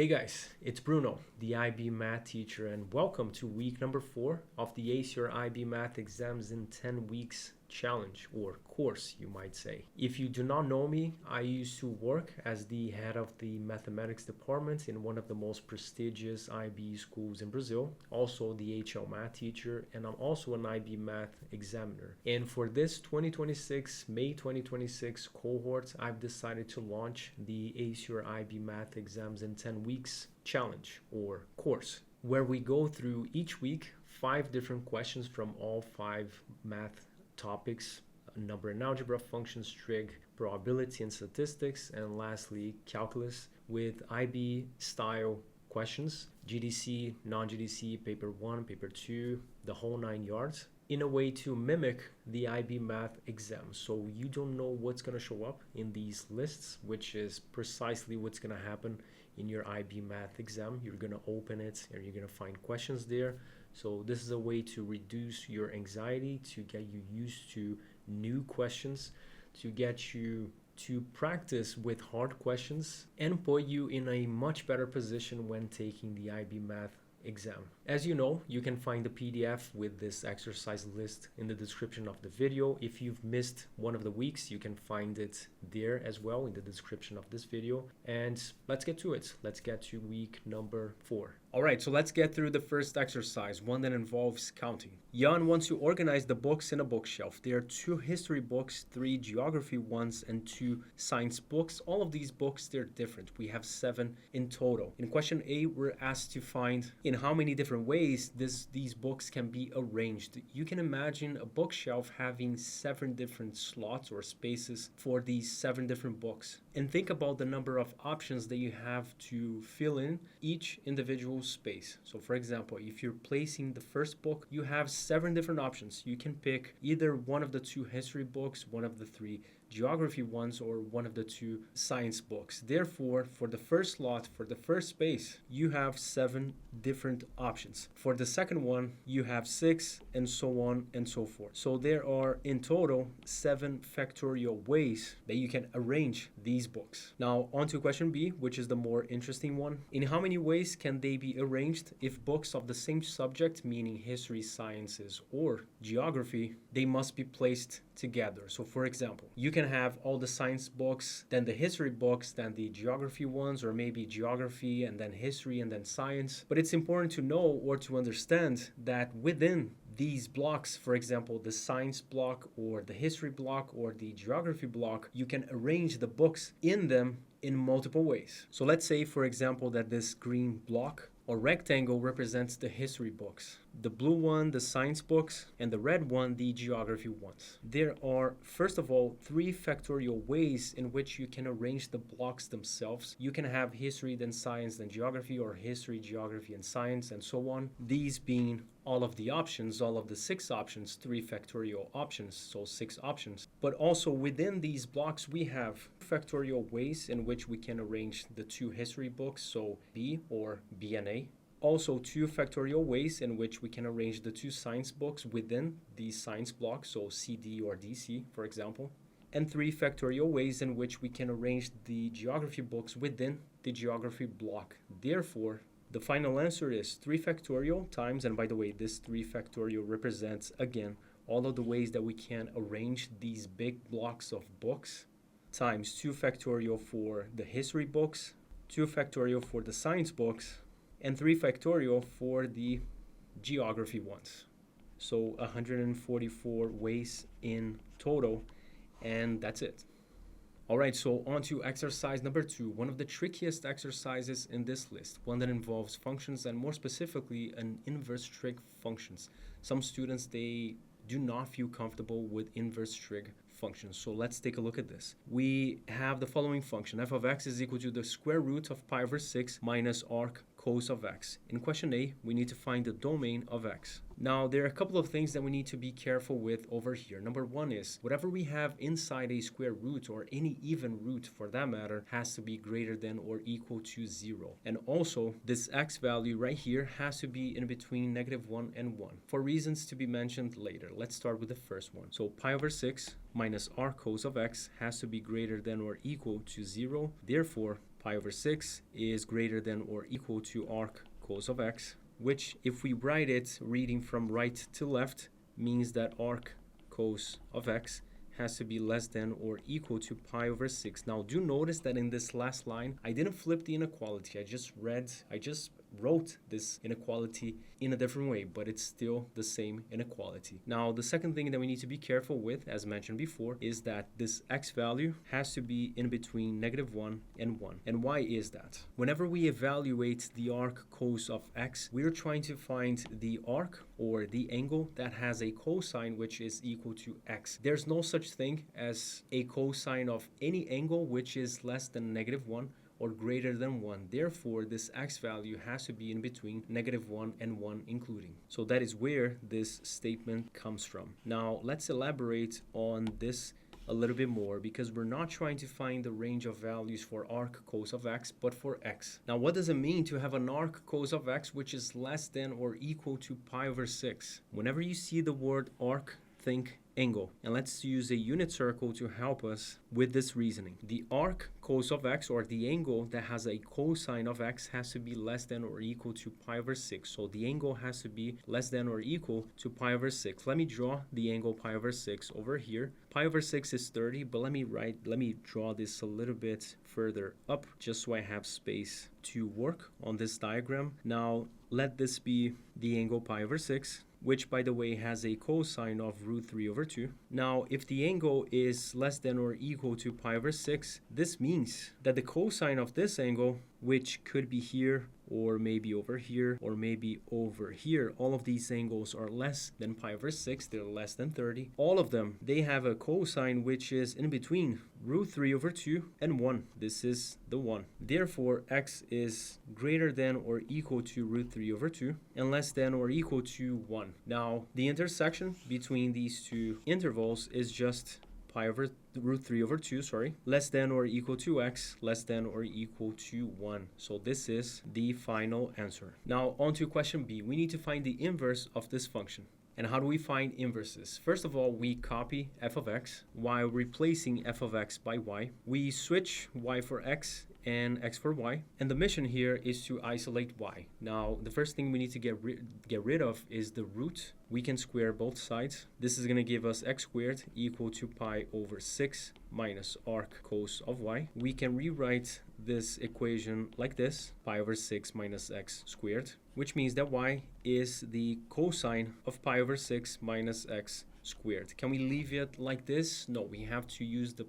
Hey guys, it's Bruno, the IB Math teacher, and welcome to week number 4 of the Ace Your IB Math Exams in 10 Weeks challenge, or course, you might say. If you do not know me, I used to work as the head of the mathematics department in one of the most prestigious IB schools in Brazil, also the HL Math teacher, and I'm also an IB Math examiner. And for this May 2026 cohort, I've decided to launch the Ace Your IB Math Exams in 10 Weeks challenge, or course, where we go through each week 5 different questions from all 5 math topics: number and algebra, functions, trig, probability and statistics, and lastly calculus, with IB style questions, GDC, non-GDC, paper 1, paper 2, the whole 9 yards, in a way to mimic the IB math exam. So you don't know what's going to show up in these lists, which is precisely what's going to happen in your IB math exam. You're going to open it and you're going to find questions there. So this is a way to reduce your anxiety, to get you used to new questions, to get you to practice with hard questions, and put you in a much better position when taking the IB math exam. As you know, you can find the PDF with this exercise list in the description of the video. If you've missed one of the weeks, you can find it there as well in the description of this video. And let's get to it. Let's get to week number 4. All right, so let's get through the first exercise, one that involves counting. Jan wants to organize the books in a bookshelf. There are 2 history books, 3 geography ones, and 2 science books. All of these books, they're different. We have 7 in total. In question A, we're asked to find in how many different ways these books can be arranged. You can imagine a bookshelf having 7 different slots or spaces for these 7 different books. And think about the number of options that you have to fill in each individual space. So for example, if you're placing the first book, you have 7 different options. You can pick either one of the 2 history books, one of the 3 geography ones, or one of the 2 science books. Therefore, for the first slot, for the first space, you have 7 different options. For the second one, you have 6, and so on and so forth. So there are in total 7 factorial ways that you can arrange these books. Now on to question B, which is the more interesting one. In how many ways can they be arranged if books of the same subject, meaning history, sciences, or geography, they must be placed together? So for example, you can have all the science books, then the history books, then the geography ones, or maybe geography and then history and then science. But it's important to know or to understand that within these blocks, for example, the science block or the history block or the geography block, you can arrange the books in them in multiple ways. So let's say, for example, that this green block or rectangle represents the history books, the blue one, the science books, and the red one, the geography ones. There are, first of all, 3 factorial ways in which you can arrange the blocks themselves. You can have history, then science, then geography, or history, geography, and science, and so on. These being all of the options, all of the 6 options, 3 factorial options, so 6 options. But also within these blocks, we have factorial ways in which we can arrange the 2 history books, so B or B and A. Also 2 factorial ways in which we can arrange the 2 science books within the science block, so CD or DC, for example. And 3 factorial ways in which we can arrange the geography books within the geography block. Therefore, the final answer is 3 factorial times, and by the way, this 3 factorial represents, again, all of the ways that we can arrange these big blocks of books, times 2 factorial for the history books, 2 factorial for the science books, and 3 factorial for the geography ones. So 144 ways in total, and that's it. All right, so on to exercise number 2, one of the trickiest exercises in this list, one that involves functions, and more specifically an inverse trig functions. Some students, they do not feel comfortable with inverse trig functions. So let's take a look at this. We have the following function: f of x is equal to the square root of pi over 6 minus arc cos of x. In question A, we need to find the domain of x. Now, there are a couple of things that we need to be careful with over here. Number 1 is whatever we have inside a square root, or any even root for that matter, has to be greater than or equal to 0. And also, this x value right here has to be in between -1 and 1 for reasons to be mentioned later. Let's start with the first one. So pi over 6 minus arc cos of x has to be greater than or equal to 0. Therefore, pi over 6 is greater than or equal to arc cos of x, which if we write it reading from right to left means that arc cos of x has to be less than or equal to pi over 6. Now do notice that in this last line I didn't flip the inequality. I just wrote this inequality in a different way, but it's still the same inequality. Now the second thing that we need to be careful with, as mentioned before, is that this x value has to be in between -1 and 1. And why is that? Whenever we evaluate the arc cos of x, we're trying to find the arc or the angle that has a cosine which is equal to x. There's no such thing as a cosine of any angle which is less than -1 or greater than 1. Therefore, this x value has to be in between -1 and 1 including. So that is where this statement comes from. Now, let's elaborate on this a little bit more, because we're not trying to find the range of values for arc cos of x, but for x. Now, what does it mean to have an arc cos of x which is less than or equal to pi over 6? Whenever you see the word arc, think angle. And let's use a unit circle to help us with this reasoning. The arc cos of x, or the angle that has a cosine of x, has to be less than or equal to pi over 6. So the angle has to be less than or equal to pi over 6. Let me draw the angle pi over 6 over here. Pi over 6 is 30, but let me draw this a little bit further up just so I have space to work on this diagram. Now let this be the angle pi over 6, which by the way has a cosine of √3/2. Now if the angle is less than or equal to pi over 6, this means that the cosine of this angle, which could be here or maybe over here or maybe over here, all of these angles are less than pi over 6, they're less than 30. All of them, they have a cosine which is in between √3/2 and 1. This is the 1. Therefore, x is greater than or equal to √3/2 and less than or equal to 1. Now, the intersection between these two intervals is just pi over √3/2, less than or equal to x, less than or equal to 1. So this is the final answer. Now on to question B. We need to find the inverse of this function. And how do we find inverses? First of all, we copy f of x while replacing f of x by y. We switch y for x and x for y, and the mission here is to isolate y. Now the first thing we need to get rid of is the root. We can square both sides. This is going to give us x squared equal to pi over 6 minus arc cos of y. We can rewrite this equation like this, pi over 6 minus x squared, which means that y is the cosine of pi over 6 minus x squared. Can we leave it like this? No, we have to use the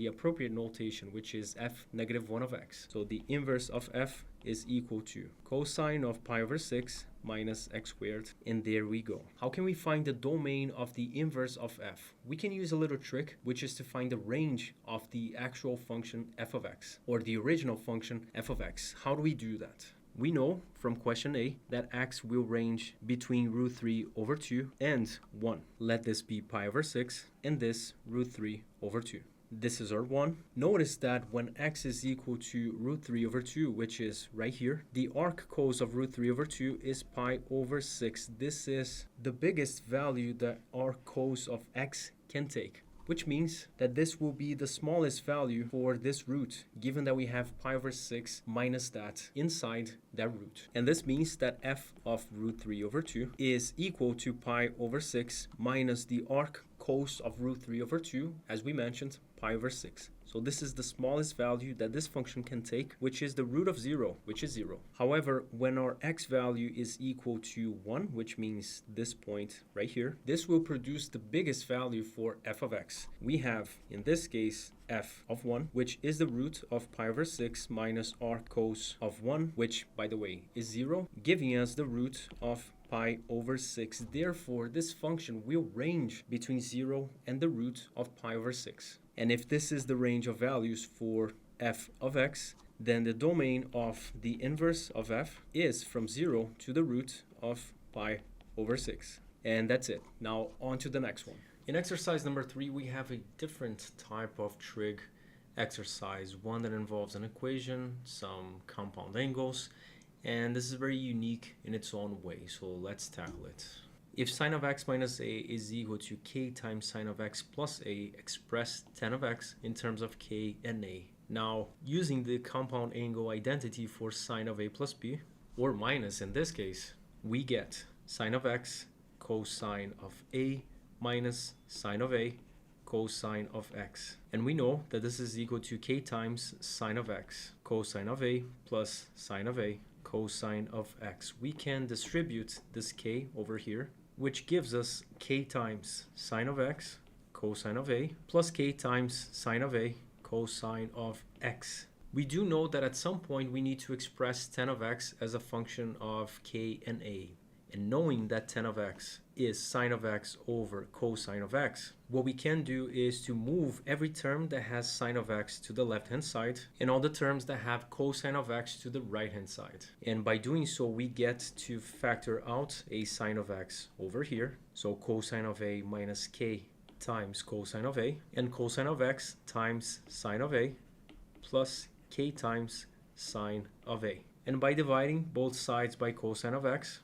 appropriate notation, which is f -1 of x. So the inverse of f is equal to cosine of pi over 6 minus x squared, and there we go. How can we find the domain of the inverse of f? We can use a little trick, which is to find the range of the actual function f of x, or the original function f of x. How do we do that? We know from question A that x will range between √3/2 and 1. Let this be pi over 6 and this √3/2. This is our 1. Notice that when x is equal to √3/2, which is right here, the arc cos of √3/2 is pi over 6. This is the biggest value that arc cos of x can take, which means that this will be the smallest value for this root, given that we have pi over 6 minus that inside that root. And this means that f of √3/2 is equal to pi over 6 minus the arc cos of √3/2, as we mentioned, pi over 6. So this is the smallest value that this function can take, which is the root of 0, which is 0. However, when our x value is equal to 1, which means this point right here, this will produce the biggest value for f of x. We have, in this case, f of 1, which is the root of pi over 6 minus arc cos of 1, which, by the way, is 0, giving us the root of pi over 6. Therefore, this function will range between 0 and the root of pi over 6. And if this is the range of values for f of x, then the domain of the inverse of f is from 0 to the root of pi over 6. And that's it. Now on to the next one. In exercise number 3, we have a different type of trig exercise, one that involves an equation, some compound angles, and this is very unique in its own way, so let's tackle it. If sine of x minus a is equal to k times sine of x plus a, express tan of x in terms of k and a. Now, using the compound angle identity for sine of a plus b, or minus in this case, we get sine of x cosine of a minus sine of a cosine of x. And we know that this is equal to k times sine of x cosine of a plus sine of a cosine of x. We can distribute this k over here, which gives us k times sine of x cosine of a plus k times sine of a cosine of x. We do know that at some point we need to express tan of x as a function of k and a. And knowing that tan of x is sine of x over cosine of x, what we can do is to move every term that has sine of x to the left-hand side and all the terms that have cosine of x to the right-hand side. And by doing so, we get to factor out a sine of x over here. So cosine of a minus k times cosine of a, and cosine of x times sine of a plus k times sine of a. And by dividing both sides by cosine of x,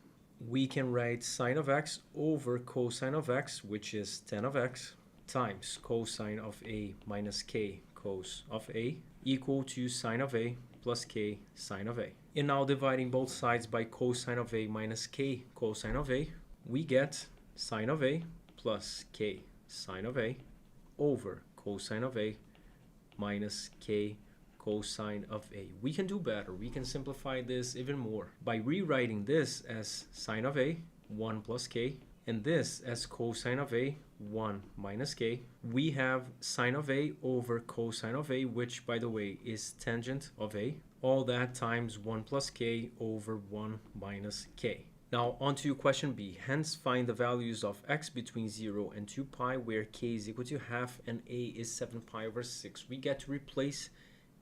we can write sine of x over cosine of x, which is tan of x, times cosine of a minus k cos of a, equal to sine of a plus k sine of a. And now dividing both sides by cosine of a minus k cosine of a, we get sine of a plus k sine of a over cosine of a minus k cosine of a. We can do better. We can simplify this even more by rewriting this as sine of a 1 plus k and this as cosine of a 1 minus k. We have sine of a over cosine of a, which by the way is tangent of a. All that times 1 plus k over 1 minus k. Now on to question B. Hence find the values of x between 0 and 2 pi where k is equal to half and a is 7 pi over 6. We get to replace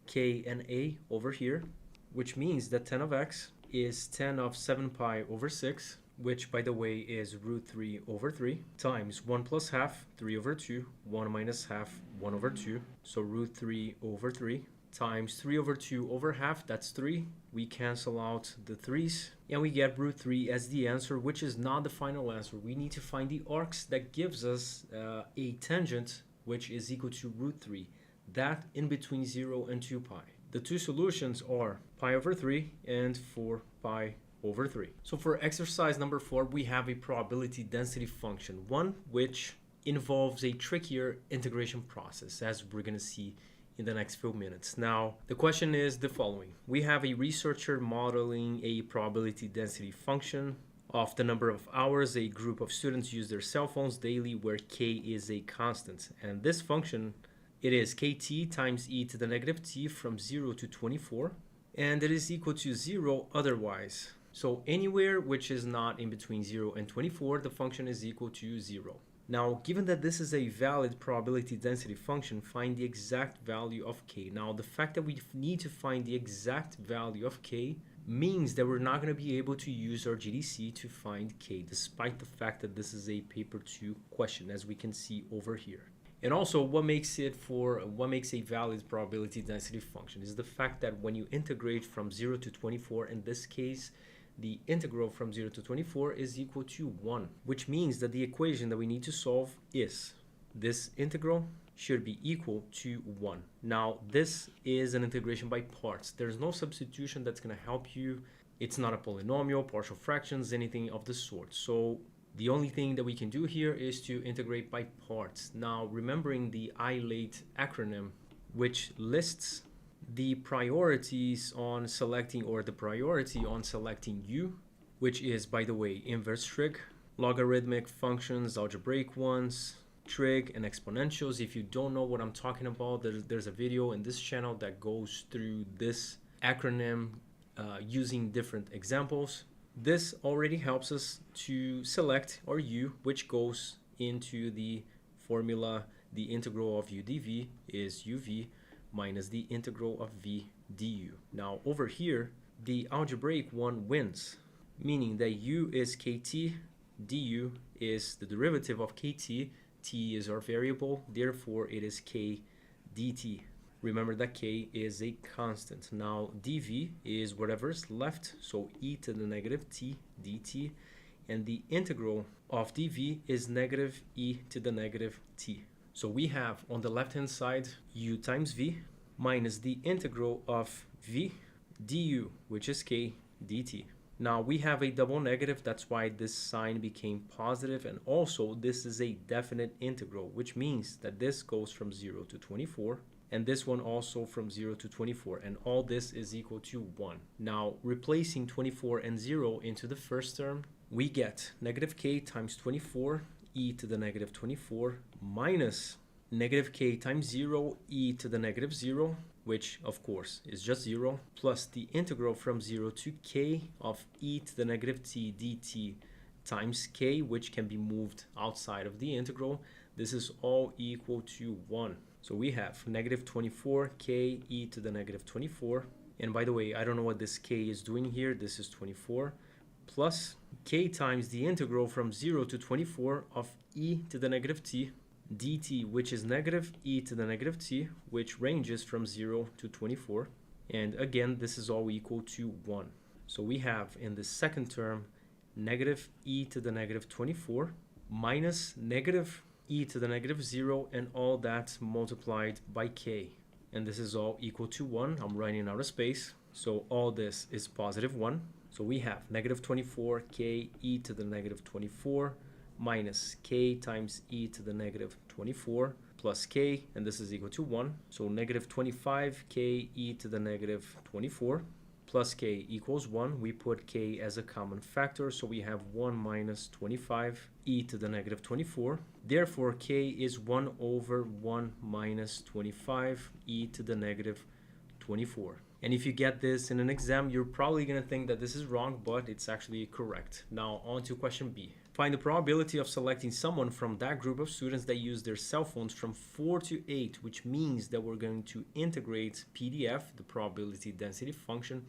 k and a over here, which means that tan of x is tan of 7 pi over 6, which by the way is root 3 over 3, times 1 plus half, 3 over 2, 1 minus half, 1 over 2, so root 3 over 3, times 3 over 2 over half, that's 3. We cancel out the 3's, and we get root 3 as the answer, which is not the final answer. We need to find the arcs that gives us a tangent, which is equal to root 3. That in between 0 and 2 pi. The two solutions are pi over 3 and 4 pi over 3. So for exercise number 4, we have a probability density function, one which involves a trickier integration process, as we're going to see in the next few minutes. Now, the question is the following. We have a researcher modeling a probability density function of the number of hours a group of students use their cell phones daily, where k is a constant. And this function, it is kt times e to the negative t from 0 to 24, and it is equal to 0 otherwise. So anywhere which is not in between 0 and 24, the function is equal to 0. Now, given that this is a valid probability density function, find the exact value of k. Now, the fact that we need to find the exact value of k means that we're not going to be able to use our GDC to find k, despite the fact that this is a paper 2 question, as we can see over here. And also, what makes a valid probability density function is the fact that when you integrate from 0 to 24, in this case, the integral from 0 to 24 is equal to 1, which means that the equation that we need to solve is this integral should be equal to 1. Now, this is an integration by parts. There's no substitution that's going to help you. It's not a polynomial, partial fractions, anything of the sort. So the only thing that we can do here is to integrate by parts. Now, remembering the ILATE acronym, which lists the priorities on selecting, or the priority on selecting u, which is, by the way, inverse trig, logarithmic functions, algebraic ones, trig, and exponentials. If you don't know what I'm talking about, there's a video in this channel that goes through this acronym using different examples. This already helps us to select our u, which goes into the formula. The integral of u dv is uv minus the integral of v du. Now over here, the algebraic one wins, meaning that u is kt, du is the derivative of kt, t is our variable, therefore it is k dt. Remember that k is a constant. Now dv is whatever is left, so e to the negative t dt, and the integral of dv is negative e to the negative t. So we have on the left hand side u times v, minus the integral of v du, which is k dt. Now we have a double negative, that's why this sign became positive, and also this is a definite integral, which means that this goes from 0 to 24, and this one also from 0 to 24, and all this is equal to 1. Now replacing 24 and 0 into the first term, we get negative k times 24 e to the negative 24 minus negative k times 0 e to the negative 0, which of course is just 0, plus the integral from 0 to k of e to the negative t dt times k, which can be moved outside of the integral. This is all equal to 1. So we have negative 24 k e to the negative 24. And by the way, I don't know what this k is doing here. This is 24 plus k times the integral from 0 to 24 of e to the negative t dt, which is negative e to the negative t, which ranges from 0 to 24. And again, this is all equal to 1. So we have in the second term negative e to the negative 24 minus negative e to the negative 0, and all that multiplied by k. And this is all equal to 1. I'm running out of space. So all this is positive 1. So we have negative 24 k e to the negative 24 minus k times e to the negative 24 plus k, and this is equal to 1. So negative 25 k e to the negative 24 plus k equals 1. We put k as a common factor, so we have 1 minus 25 e to the negative 24. Therefore, k is 1 over 1 minus 25 e to the negative 24. And if you get this in an exam, you're probably going to think that this is wrong, but it's actually correct. Now on to question B. Find the probability of selecting someone from that group of students that use their cell phones from 4 to 8, which means that we're going to integrate PDF, the probability density function,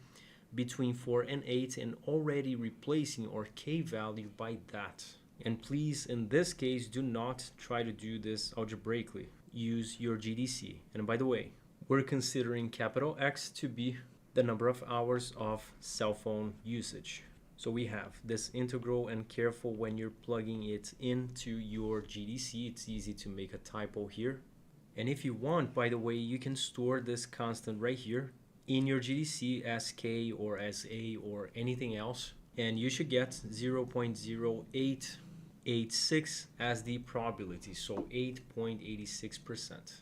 between 4 and 8, and already replacing our k value by that. And please, in this case, do not try to do this algebraically. Use your GDC. And by the way, we're considering capital X to be the number of hours of cell phone usage. So we have this integral, and careful when you're plugging it into your GDC. It's easy to make a typo here. And if you want, by the way, you can store this constant right here in your GDC as K or as A or anything else. And you should get 0.0886 as the probability, so 8.86%.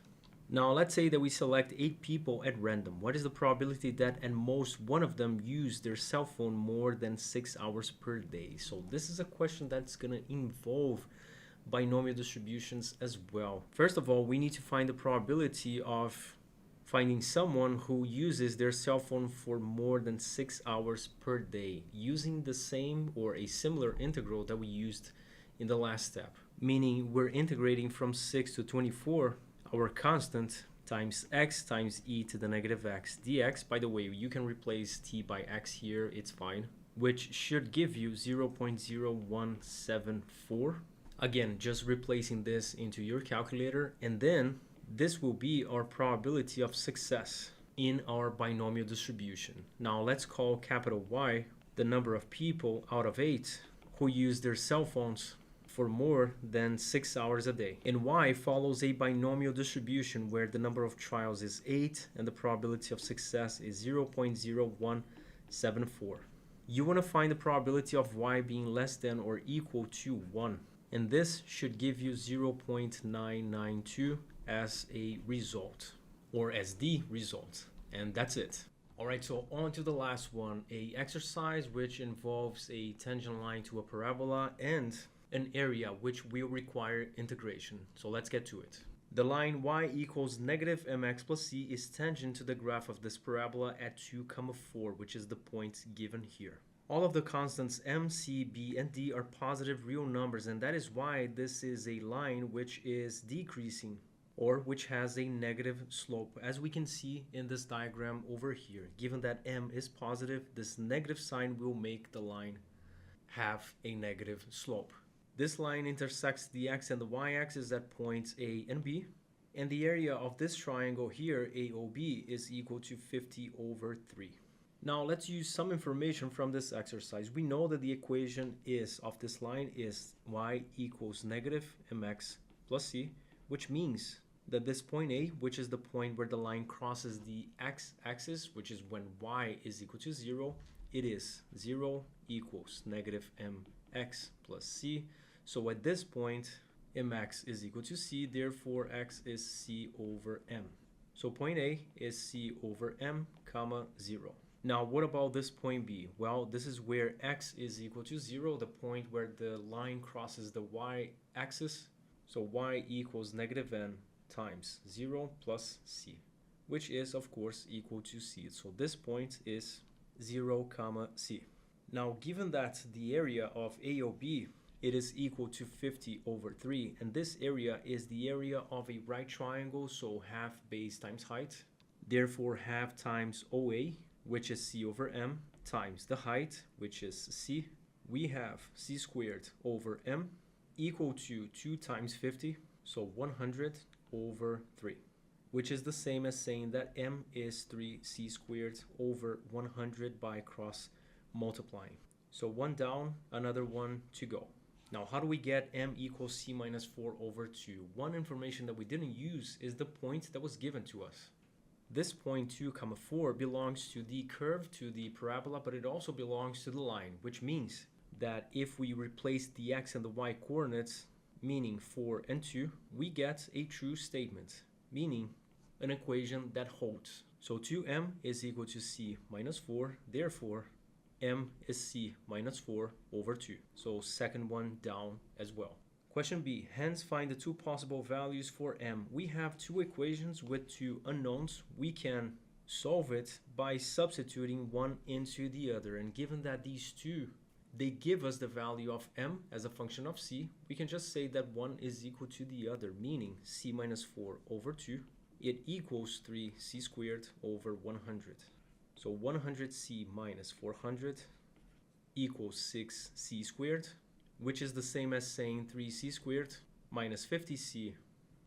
Now let's say that we select 8 people at random. What is the probability that at most one of them use their cell phone more than 6 hours per day? So this is a question that's going to involve binomial distributions as well. First of all, we need to find the probability of finding someone who uses their cell phone for more than 6 hours per day using the same or a similar integral that we used in the last step. Meaning we're integrating from 6 to 24 our constant times x times e to the negative x dx. By the way, you can replace t by x here, it's fine, which should give you 0.0174. Again, just replacing this into your calculator, and then this will be our probability of success in our binomial distribution. Now let's call capital Y the number of people out of 8 who use their cell phones for more than 6 hours a day. And Y follows a binomial distribution where the number of trials is 8 and the probability of success is 0.0174. You want to find the probability of Y being less than or equal to 1. And this should give you 0.992 as a result, or as the result. And that's it. Alright, so on to the last one, a exercise which involves a tangent line to a parabola and an area which will require integration. So let's get to it. The line y equals negative mx plus c is tangent to the graph of this parabola at 2, 4, which is the point given here. All of the constants m, c, b, and d are positive real numbers, and that is why this is a line which is decreasing or which has a negative slope, as we can see in this diagram over here. Given that m is positive, this negative sign will make the line have a negative slope. This line intersects the x and the y-axis at points A and B, and the area of this triangle here, AOB, is equal to 50 over 3. Now let's use some information from this exercise. We know that the equation of this line is y equals negative mx plus c, which means that this point A, which is the point where the line crosses the x-axis, which is when y is equal to 0, it is 0 equals negative mx plus c. So at this point, mx is equal to c, therefore x is c over m. So point A is c over m, comma 0. Now what about this point B? Well, this is where x is equal to 0, the point where the line crosses the y-axis. So y equals negative n times 0 plus c, which is of course equal to c. So this point is 0 comma c. Now given that the area of AOB, it is equal to 50 over 3, and this area is the area of a right triangle, so half base times height. Therefore half times OA, which is c over m, times the height, which is c. We have c squared over m equal to 2 times 50, so 100 over 3, which is the same as saying that m is 3c squared over 100 by cross multiplying. So one down, another one to go. Now how do we get m equals c minus 4 over 2? One information that we didn't use is the point that was given to us. This point 2 comma 4 belongs to the curve, to the parabola, but it also belongs to the line, which means that if we replace the x and the y coordinates, meaning 4 and 2, we get a true statement, meaning an equation that holds. So 2m is equal to c minus 4, therefore m is c minus 4 over 2. So second one down as well. Question B, hence find the two possible values for m. We have two equations with two unknowns. We can solve it by substituting one into the other, and given that these two, they give us the value of m as a function of c, we can just say that one is equal to the other, meaning c minus 4 over 2, it equals 3c squared over 100. So 100c minus 400 equals 6c squared, which is the same as saying 3c squared minus 50c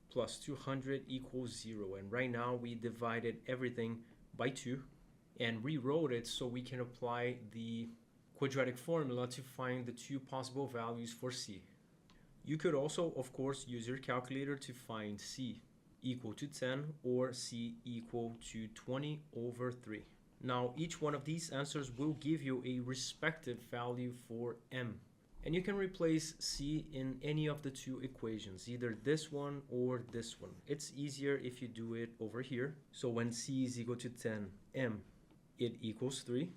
plus 200 equals 0. And right now we divided everything by 2 and rewrote it so we can apply the quadratic formula to find the two possible values for c. You could also, of course, use your calculator to find c equal to 10 or c equal to 20 over 3. Now each one of these answers will give you a respective value for m. And you can replace c in any of the two equations, either this one or this one. It's easier if you do it over here. So when c is equal to 10, m, it equals 3.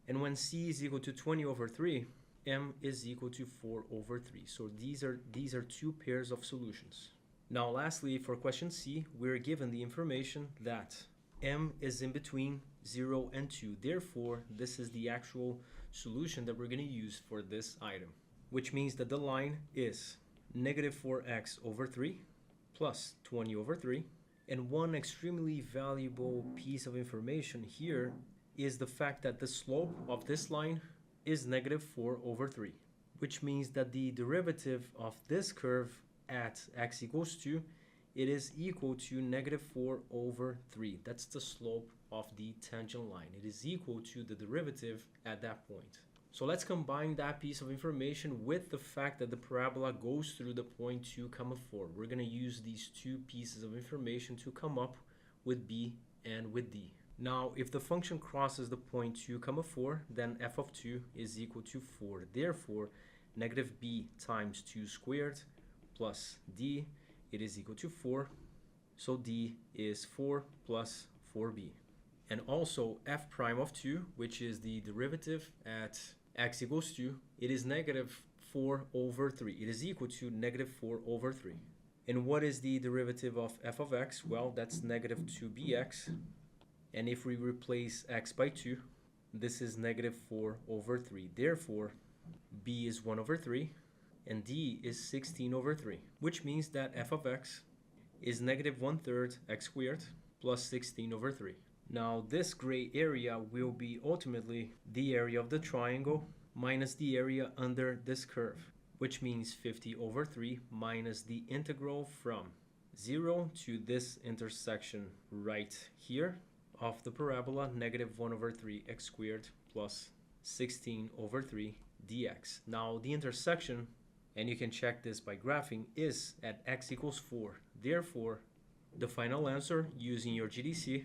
And when c is equal to 20 over 3, m is equal to 4 over 3. So these are two pairs of solutions. Now lastly, for question C, we're given the information that m is in between 0 and 2. Therefore, this is the actual solution that we're going to use for this item, which means that the line is negative 4x over 3 plus 20 over 3. And one extremely valuable piece of information here is the fact that the slope of this line is negative 4 over 3, which means that the derivative of this curve at x equals 2, it is equal to negative 4 over 3. That's the slope of the tangent line. It is equal to the derivative at that point. So let's combine that piece of information with the fact that the parabola goes through the point 2 comma 4. We're going to use these two pieces of information to come up with b and with d. Now, if the function crosses the point 2 comma 4, then f of 2 is equal to 4. Therefore, negative b times 2 squared plus d, it is equal to 4. So d is 4 plus 4b. And also f prime of 2, which is the derivative at x equals 2, it is negative 4 over 3. It is equal to negative 4 over 3. And what is the derivative of f of x? Well, that's negative 2bx. And if we replace x by 2, this is negative 4 over 3. Therefore, b is 1 over 3, and d is 16 over 3, which means that f of x is negative 1/3 x squared plus 16 over 3. Now, this gray area will be ultimately the area of the triangle minus the area under this curve, which means 50 over 3 minus the integral from 0 to this intersection right here of the parabola, negative 1 over 3 x squared plus 16 over 3 dx. Now, the intersection, and you can check this by graphing, is at x equals 4. Therefore, The final answer using your GDC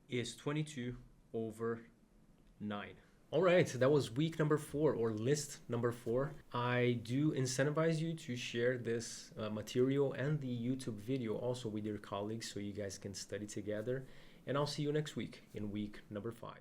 is 22 over 9. All right, that was week number 4 or list number 4. I do incentivize you to share this material and the YouTube video also with your colleagues so you guys can study together. And I'll see you next week in week number 5.